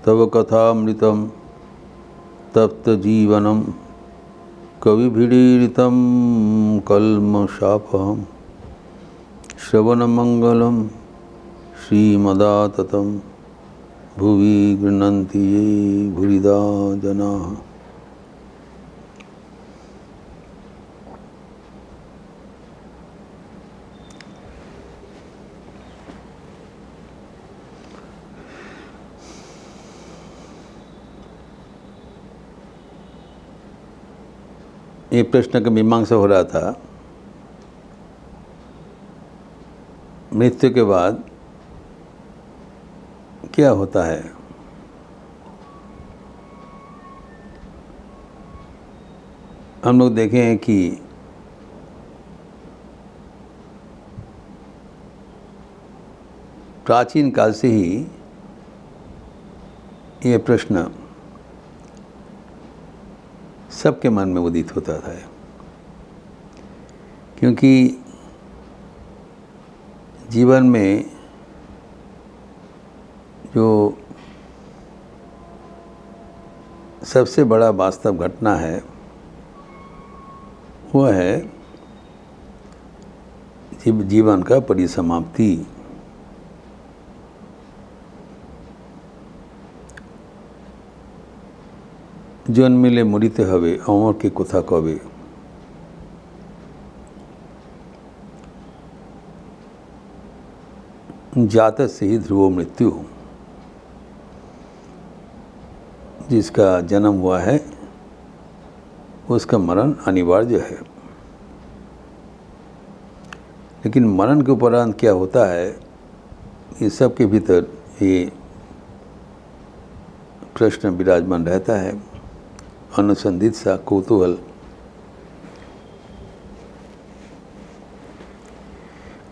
तव कथामृतं तप्तजीवनं कविभिरीडितं कल्मषापहं श्रवणमंगलं श्रीमदाततं भुवि गृह्णन्ति ये भूरिदा जनाः। ये प्रश्न का मीमांसा हो रहा था, मृत्यु के बाद क्या होता है। हम लोग देखें कि प्राचीन काल से ही ये प्रश्न सबके मन में उदित होता था, क्योंकि जीवन में जो सबसे बड़ा वास्तव घटना है वह है जीवन का परिसमाप्ति। जन्मिले मरिते हवे अमर के कथा कबे। जात से ही ध्रुव मृत्यु। जिसका जन्म हुआ है उसका मरण अनिवार्य है। लेकिन मरण के उपरांत क्या होता है, इस सब के भीतर ये प्रश्न विराजमान रहता है, अनुसंधित सा कौतूहल।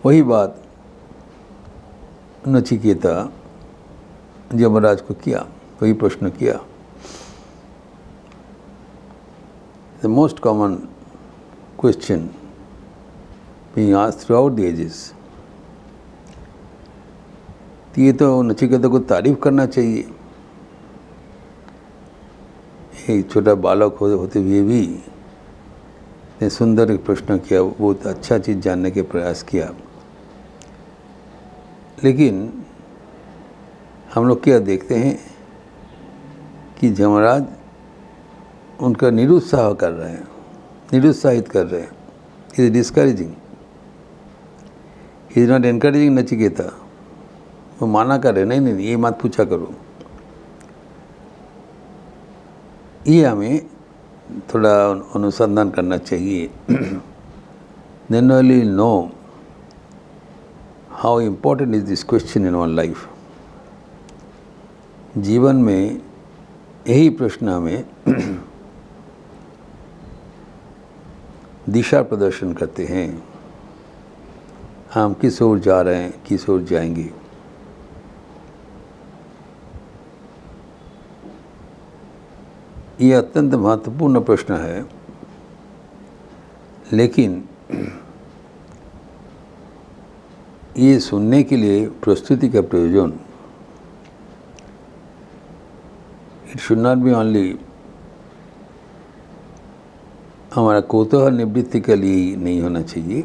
वही बात नचिकेता यमराज को किया, वही प्रश्न किया। The most common question being asked throughout the ages। ये तो नचिकेता को तारीफ करना चाहिए। एक छोटा बालक होते हुए भी ने सुंदर एक प्रश्न किया, बहुत अच्छा चीज़ जानने के प्रयास किया। लेकिन हम लोग क्या देखते हैं कि यमराज उनका निरुत्साह कर रहे हैं, निरुत्साहित कर रहे हैं। Is discouraging, is not encouraging Nachiketa. वो माना कर रहे, नहीं ये मत पूछा करो। ये हमें थोड़ा अनुसंधान करना चाहिए। Then only we'll know how important is this question in our life। जीवन में यही प्रश्न हमें दिशा प्रदर्शन करते हैं, हम किस ओर जा रहे हैं, किस ओर जाएंगे। ये अत्यंत महत्वपूर्ण प्रश्न है। लेकिन ये सुनने के लिए प्रस्तुति का प्रयोजन, it should not be only हमारा कौतूहल निवृत्ति के लिए नहीं होना चाहिए।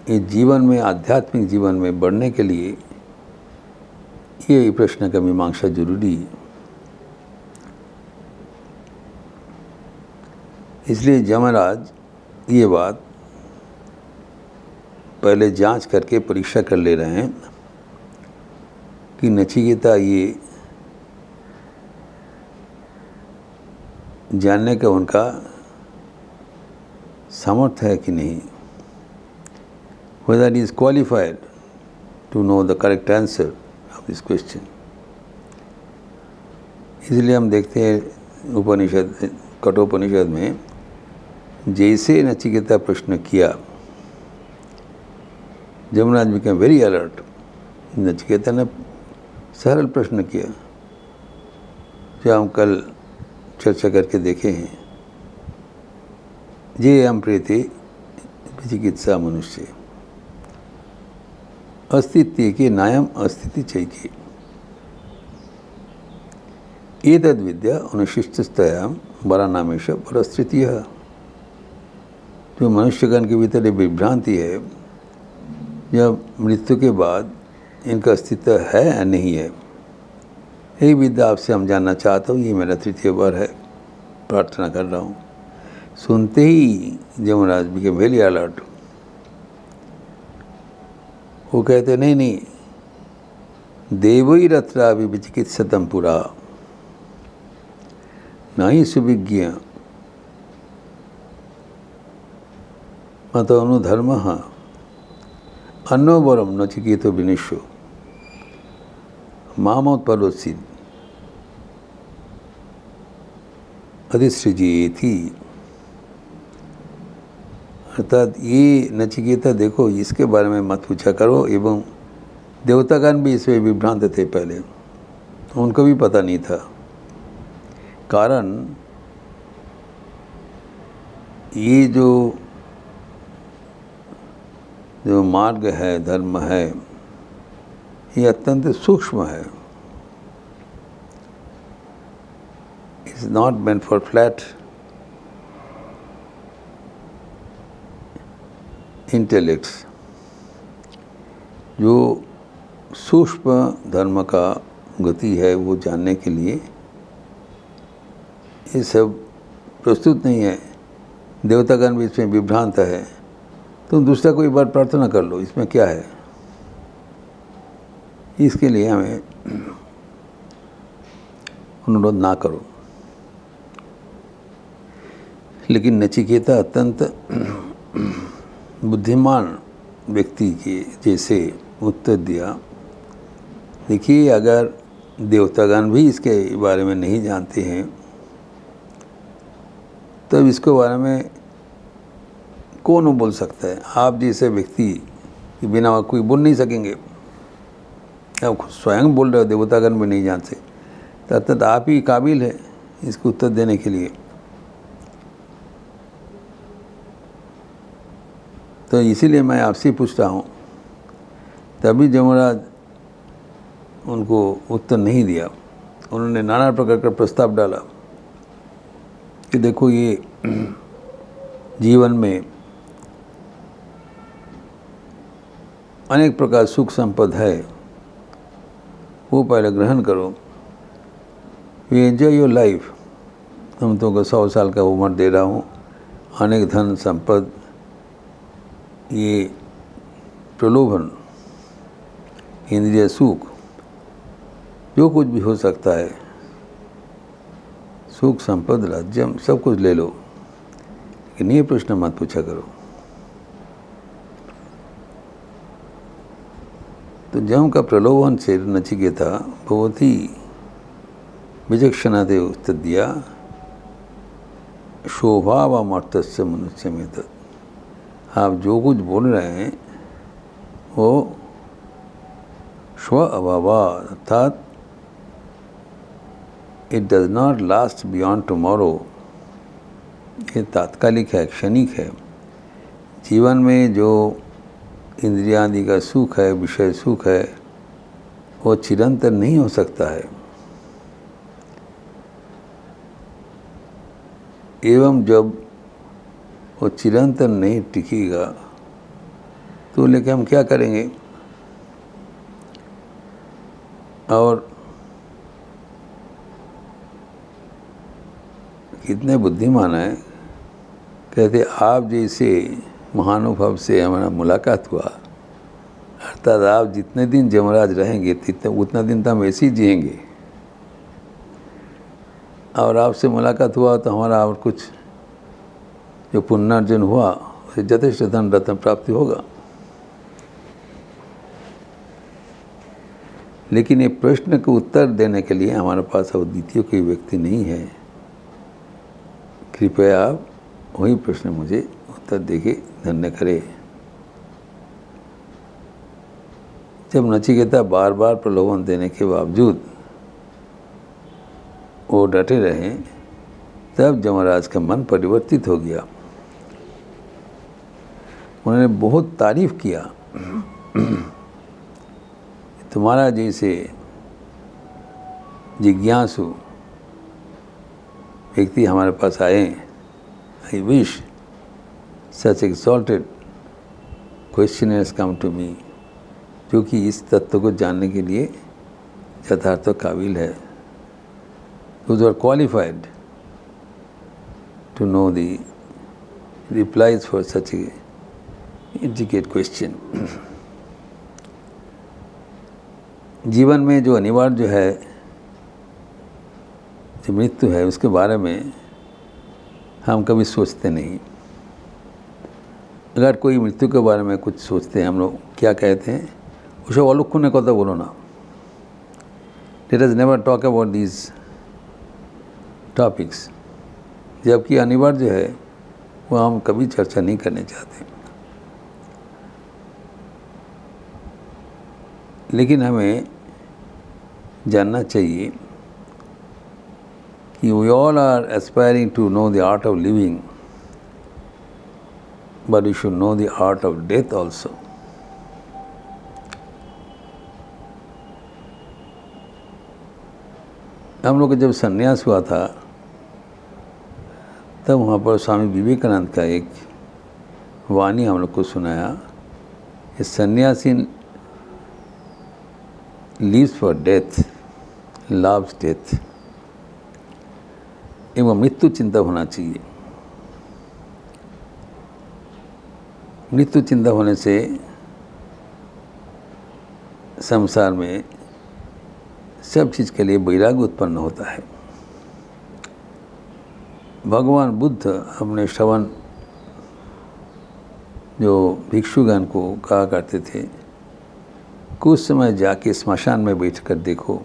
ये जीवन में, आध्यात्मिक जीवन में बढ़ने के लिए ये प्रश्न का मीमांसा जरूरी है। इसलिए यमराज ये बात पहले जांच करके परीक्षा कर ले रहे हैं कि नचिकेता ये जानने का उनका सामर्थ्य है कि नहीं, whether he is qualified to know the correct answer of this question। इसलिए हम देखते हैं उपनिषद, कठोपनिषद में जैसे नचिकेता प्रश्न किया, Yamraj became very alert. Nachiketa ने सरल प्रश्न किया, जो हम कल चर्चा करके देखे हैं। ये हम प्रेते चिकित्सा मनुष्य अस्तित्व के नायम अस्तित्व चाहिए। एतद् विद्या अनुशिष्टस्तया वरानामेश परस्थितिः। जो मनुष्यगण के भीतर एक विभ्रांति है, जब मृत्यु के बाद इनका अस्तित्व है या नहीं है, यही विद्या आपसे हम जानना चाहता हूँ। ये मेरा तृतीय बार है, प्रार्थना कर रहा हूँ। सुनते ही यमराज भी वेरी अलर्ट। वो कहते नहीं नहीं, देवई रत्रा विचिकित्सतम पुरा नहीं सुविज्ञ मत अनुधर्म अन्नोवरम नचिकेतो विनिशो मामोत्पलोत्सी अधिसृजेति। अर्थात ये नचिकेता देखो, इसके बारे में मत पूछा करो। एवं देवतागण भी इसमें विभ्रांत थे पहले, उनको भी पता नहीं था। कारण ये जो मार्ग है, धर्म है, ये अत्यंत सूक्ष्म है। It's not meant for flat intellects. जो सूक्ष्म धर्म का गति है वो जानने के लिए ये सब प्रस्तुत नहीं है। देवतागण भी इसमें विभ्रांत है। तुम दूसरा कोई बार प्रार्थना कर लो, इसमें क्या है। इसके लिए हमें अनुरोध ना करो। लेकिन नचिकेता अत्यंत बुद्धिमान व्यक्ति के जैसे उत्तर दिया। देखिए, अगर देवतागण भी इसके बारे में नहीं जानते हैं, तब इसके बारे में कौन बोल सकता है। आप जैसे व्यक्ति के बिना कोई बोल नहीं सकेंगे। आप स्वयं बोल रहे हो देवतागण भी नहीं जानते, तब आप ही काबिल है इसको उत्तर देने के लिए। तो इसीलिए मैं आपसे पूछ रहा हूँ। तभी यमराज उनको उत्तर नहीं दिया। उन्होंने नाना प्रकार का प्रस्ताव डाला कि देखो, ये जीवन में अनेक प्रकार सुख संपद है, वो पहले ग्रहण करो। We enjoy your life. हम तुमको 100 साल का उम्र दे रहा हूँ, अनेक धन संपद, ये प्रलोभन, इंद्रिय सुख, जो कुछ भी हो सकता है, सुख संपद राज्यम, सब कुछ ले लो। लेकिन ये प्रश्न मत पूछा करो। तो जम का प्रलोभन से नचिकेता बहुत ही विचक्षणा से उत्तर दिया। शोभा व मर्तस्य मनुष्य में तत्। आप जो कुछ बोल रहे हैं वो स्व अभावा, अर्थात it does not last beyond tomorrow. ये तात्कालिक है, क्षणिक है। जीवन में जो इंद्रियादि का सुख है, विषय सुख है, वो चिरंतन नहीं हो सकता है। एवं जब वो चिरंतन नहीं टिकेगा तो लेके हम क्या करेंगे। और कितने बुद्धिमान है। कहते आप जैसे महानुभव से हमारा मुलाकात हुआ, अर्थात आप जितने दिन यमराज रहेंगे उतना दिन तो हम ऐसे ही जिएंगे। और आपसे मुलाकात हुआ तो हमारा और कुछ जो पुनर्जन्म हुआ उसे यथेष्ट धन रत्न प्राप्ति होगा। लेकिन ये प्रश्न को उत्तर देने के लिए हमारे पास अब द्वितीय कोई व्यक्ति नहीं है। कृपया आप वही प्रश्न मुझे उत्तर देके धन्य करे। जब नचिकेता बार बार प्रलोभन देने के बावजूद वो डटे रहे, तब यमराज का मन परिवर्तित हो गया। उन्होंने बहुत तारीफ किया। तुम्हारा जैसे जिज्ञासु व्यक्ति हमारे पास आए, I wish such exalted questioners come to me, जो कि इस तत्व को जानने के लिए यथार्थ काबिल है, those who are qualified to know the replies for such a intricate question. जीवन में जो अनिवार्य जो है, जो मृत्यु है, उसके बारे में हम कभी सोचते नहीं। अगर कोई मृत्यु के बारे में कुछ सोचते हैं, हम लोग क्या कहते हैं, उसे अलक्षणे कथा बोलो ना। Let us never talk about these topics. जबकि अनिवार्य जो है वो हम कभी चर्चा नहीं करने चाहते। लेकिन हमें जानना चाहिए कि we all are aspiring to know the art of living, but we should know the art of death also. हम लोग का जब संन्यास हुआ था, तब वहाँ पर स्वामी विवेकानंद का एक वाणी हम लोग को सुनाया, a sannyasi lives for death, loves death. एवं मृत्यु चिंता होना चाहिए। मृत्यु चिंता होने से संसार में सब चीज़ के लिए वैराग्य उत्पन्न होता है। भगवान बुद्ध अपने श्रवण जो भिक्षुगण को कहा करते थे, कुछ समय जाके स्मशान में बैठकर देखो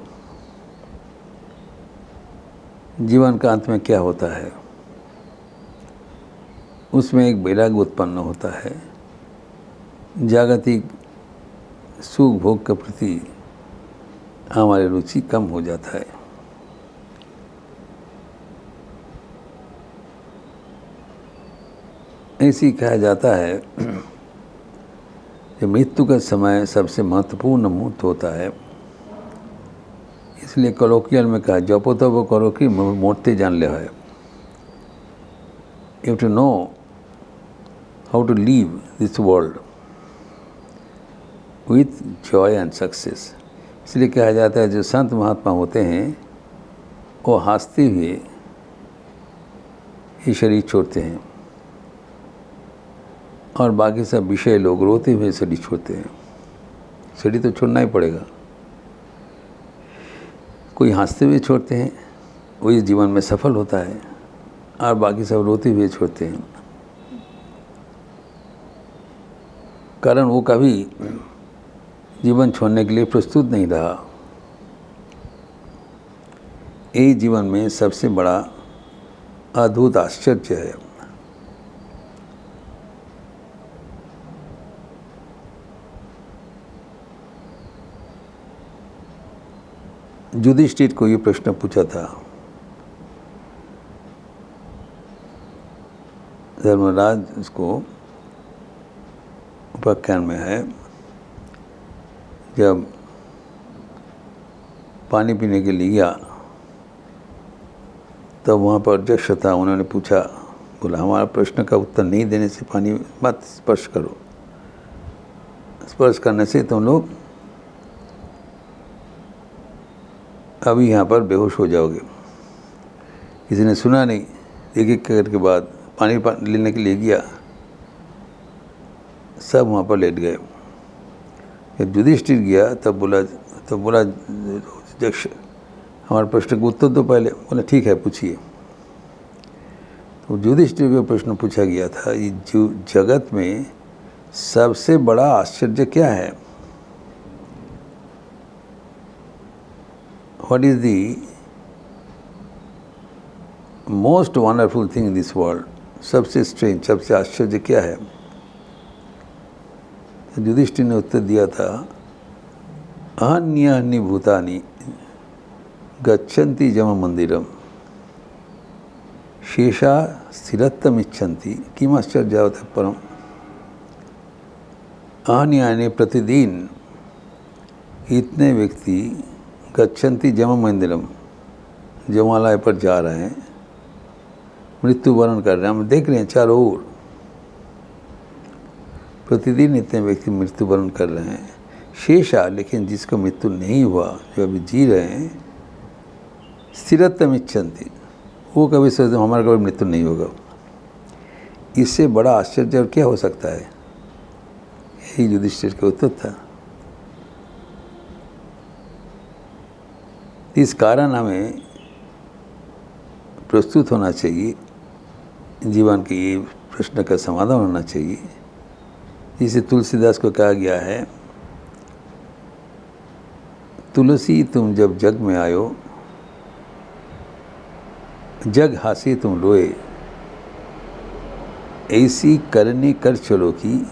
जीवन का अंत में क्या होता है। उसमें एक वैराग्य उत्पन्न होता है। जागतिक सुख भोग के प्रति हमारी रुचि कम हो जाता है। ऐसी कहा जाता है कि मृत्यु का समय सबसे महत्वपूर्ण मुहूर्त होता है। इसलिए कलोकियल में कहा, जपो तपो करो कि मूर्ति जान ले है। You to know how to leave this world with joy and success. इसलिए कहा जाता है जो संत महात्मा होते हैं वो हंसते हुए ही शरीर छोड़ते हैं, और बाकी सब विषय लोग रोते हुए शरीर छोड़ते हैं। शरीर तो छोड़ना ही पड़ेगा। कोई हंसते हुए छोड़ते हैं, वही जीवन में सफल होता है, और बाकी सब रोते हुए छोड़ते हैं। कारण वो कभी जीवन छोड़ने के लिए प्रस्तुत नहीं रहा। यही जीवन में सबसे बड़ा अद्भुत आश्चर्य है। युधिष्ठिर को ये प्रश्न पूछा था, धर्मराज उसको उपाख्यान में है, जब पानी पीने के लिए गया तब वहाँ पर जक्ष था। उन्होंने पूछा, बोला हमारा प्रश्न का उत्तर नहीं देने से पानी मत स्पर्श करो, स्पर्श करने से तुम लोग अभी यहाँ पर बेहोश हो जाओगे। किसी ने सुना नहीं। एक एक करके बाद पानी लेने के लिए गया, सब वहाँ पर लेट गए। जब युधिष्ठिर गया तब बोला जक्ष हमारे प्रश्न का उत्तर तो पहले। बोला ठीक है पूछिए। तो युधिष्ठिर को प्रश्न पूछा गया था, ये जगत में सबसे बड़ा आश्चर्य क्या है? What is the most wonderful thing in this world? सबसे स्ट्रेंज, सबसे आश्चर्य क्या है? तो युधिष्ठिर ने उत्तर दिया था, अन्यान्य भूतानि गच्छन्ति जम मंदिरम शेषा स्थिरत्वम इच्छन्ति किम आश्चर्यावत परम। अन्यान्य प्रतिदिन इतने व्यक्ति गच्छन्ति जम मंदिरम, जमालय पर जा रहे हैं, मृत्यु वरण कर रहे हैं। हम देख रहे हैं चारों ओर, प्रतिदिन इतने व्यक्ति मृत्यु वरण कर रहे हैं। शेषा, लेकिन जिसको मृत्यु नहीं हुआ, जो अभी जी रहे हैं, स्थिरत्वम इच्छन्ति, वो कभी सोचते हमारा कभी मृत्यु नहीं होगा। इससे बड़ा आश्चर्य और क्या हो सकता है? यही युधिष्ठिर का उत्तर था। इस कारण हमें प्रस्तुत होना चाहिए, जीवन के ये प्रश्न का समाधान होना चाहिए, जिसे तुलसीदास को कहा गया है, तुलसी तुम जब जग में आयो, जग हासे तुम रोए, ऐसी करने कर चलो कि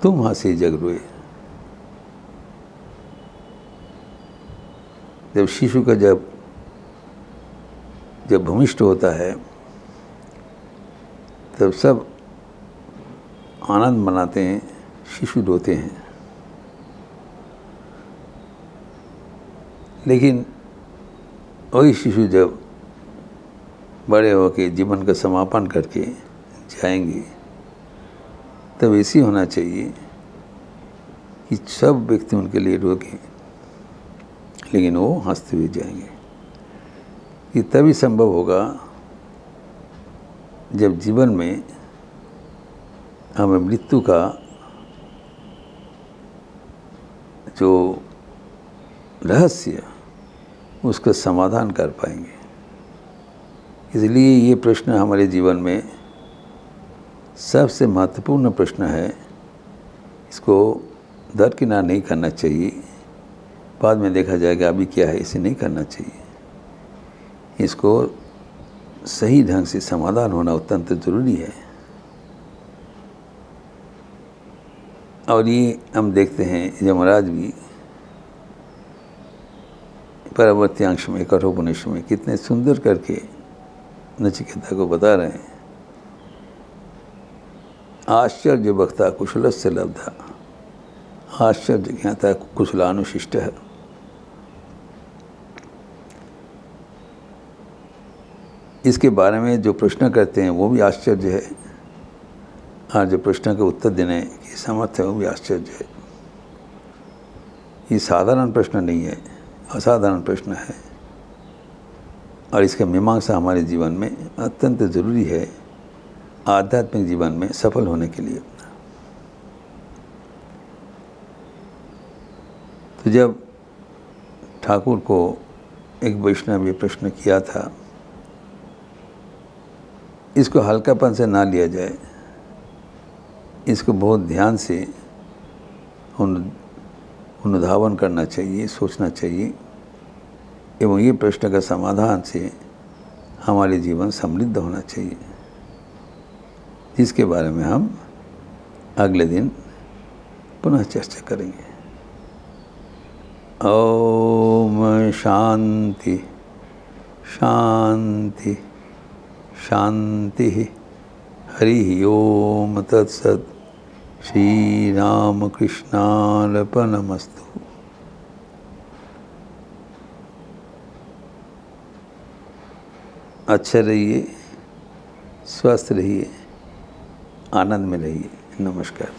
तुम हंसे जग रोए। जब शिशु का जब भूमिष्ठ होता है, तब सब आनंद मनाते हैं, शिशु रोते हैं। लेकिन वही शिशु जब बड़े होकर जीवन का समापन करके जाएंगे, तब ऐसी होना चाहिए कि सब व्यक्ति उनके लिए रोकें, लेकिन वो हंसते हुए जाएंगे। ये तभी संभव होगा जब जीवन में हमें मृत्यु का जो रहस्य, उसका समाधान कर पाएंगे। इसलिए ये प्रश्न हमारे जीवन में सबसे महत्वपूर्ण प्रश्न है। इसको दरकिनार नहीं करना चाहिए, बाद में देखा जाएगा अभी क्या है, इसे नहीं करना चाहिए। इसको सही ढंग से समाधान होना अत्यंत जरूरी है। और ये हम देखते हैं यमराज भी परवर्ती अंश में, कठोपनिषद में कितने सुंदर करके नचिकेता को बता रहे हैं। आश्चर्य वक्ता कुशलस्य लब्धा, आश्चर्य ज्ञाता कुशलानुशिष्ट है। इसके बारे में जो प्रश्न करते हैं वो भी आश्चर्य है, और जो प्रश्न का उत्तर देने की सामर्थ्य है वो भी आश्चर्य है। ये साधारण प्रश्न नहीं है, असाधारण प्रश्न है, और इसका मीमांसा हमारे जीवन में अत्यंत ज़रूरी है, आध्यात्मिक जीवन में सफल होने के लिए। तो जब ठाकुर को एक वैष्णव ये प्रश्न किया था, इसको हल्कापन से ना लिया जाए, इसको बहुत ध्यान से अनुधावन करना चाहिए, सोचना चाहिए, एवं ये प्रश्न का समाधान से हमारे जीवन समृद्ध होना चाहिए, जिसके बारे में हम अगले दिन पुनः चर्चा करेंगे। ओम शांति शांति शांति। हरि ओम तत्सत। श्री राम कृष्णार्पणमस्तु। अच्छा रहिए, स्वस्थ रहिए, आनंद में रहिए। नमस्कार।